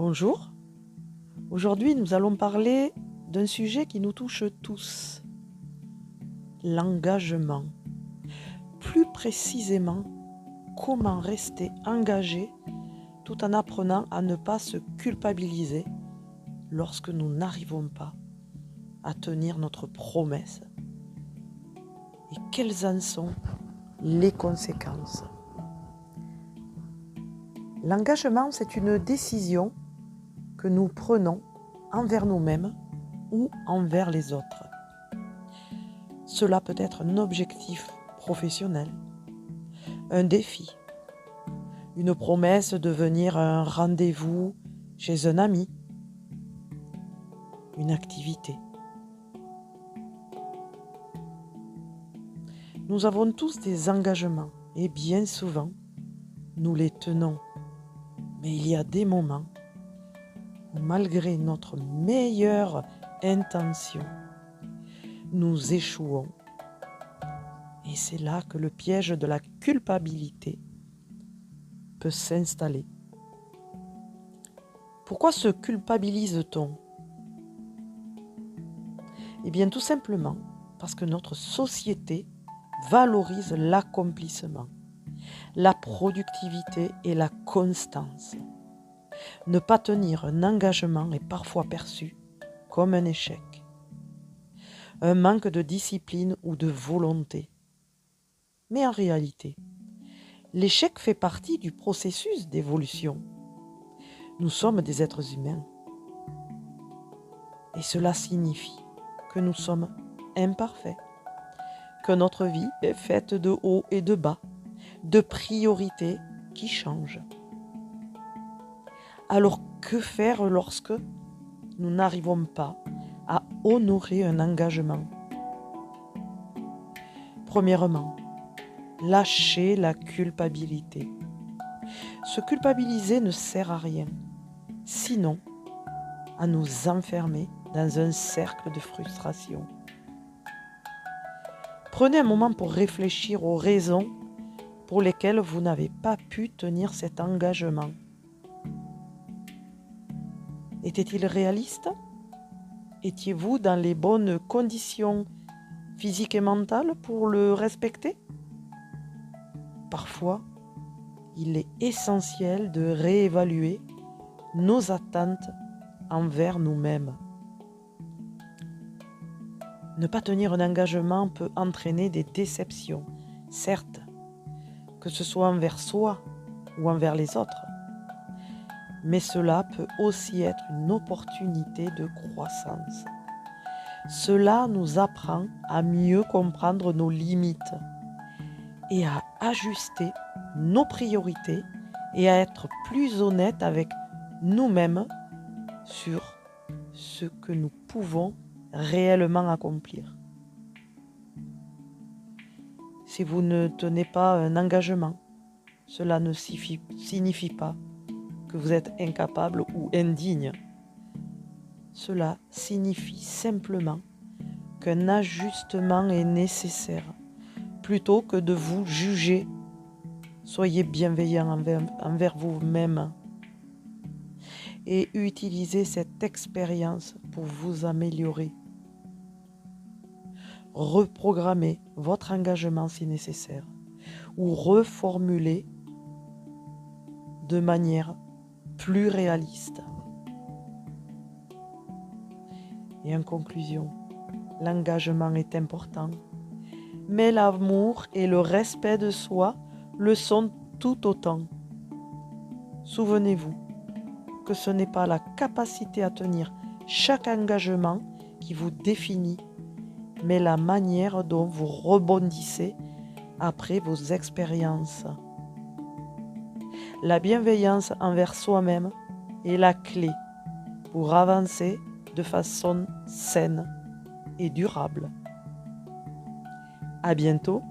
Bonjour, aujourd'hui nous allons parler d'un sujet qui nous touche tous, l'engagement. Plus précisément, comment rester engagé tout en apprenant à ne pas se culpabiliser lorsque nous n'arrivons pas à tenir notre promesse et quelles en sont les conséquences. L'engagement, c'est une décision que nous prenons envers nous-mêmes ou envers les autres. Cela peut être un objectif professionnel, un défi, une promesse de venir à un rendez-vous chez un ami, une activité. Nous avons tous des engagements et bien souvent, nous les tenons. Mais il y a des moments où, malgré notre meilleure intention, nous échouons. Et c'est là que le piège de la culpabilité peut s'installer. Pourquoi se culpabilise-t-on ? Eh bien, tout simplement parce que notre société valorise l'accomplissement, la productivité et la constance. Ne pas tenir un engagement est parfois perçu comme un échec, un manque de discipline ou de volonté. Mais en réalité, l'échec fait partie du processus d'évolution. Nous sommes des êtres humains. Et cela signifie que nous sommes imparfaits, que notre vie est faite de hauts et de bas, de priorités qui changent. Alors que faire lorsque nous n'arrivons pas à honorer un engagement ? Premièrement, lâcher la culpabilité. Se culpabiliser ne sert à rien, sinon à nous enfermer dans un cercle de frustration. Prenez un moment pour réfléchir aux raisons pour lesquelles vous n'avez pas pu tenir cet engagement. Était-il réaliste ? Étiez-vous dans les bonnes conditions physiques et mentales pour le respecter ? Parfois, il est essentiel de réévaluer nos attentes envers nous-mêmes. Ne pas tenir un engagement peut entraîner des déceptions, certes, que ce soit envers soi ou envers les autres. Mais cela peut aussi être une opportunité de croissance. Cela nous apprend à mieux comprendre nos limites et à ajuster nos priorités et à être plus honnêtes avec nous-mêmes sur ce que nous pouvons réellement accomplir. Si vous ne tenez pas un engagement, cela ne signifie pas que vous êtes incapable ou indigne. Cela signifie simplement qu'un ajustement est nécessaire. Plutôt que de vous juger, soyez bienveillant envers vous-même et utilisez cette expérience pour vous améliorer. Reprogrammez votre engagement si nécessaire ou reformulez de manière plus réaliste. Et en conclusion, l'engagement est important, mais l'amour et le respect de soi le sont tout autant. Souvenez-vous que ce n'est pas la capacité à tenir chaque engagement qui vous définit, mais la manière dont vous rebondissez après vos expériences. La bienveillance envers soi-même est la clé pour avancer de façon saine et durable. À bientôt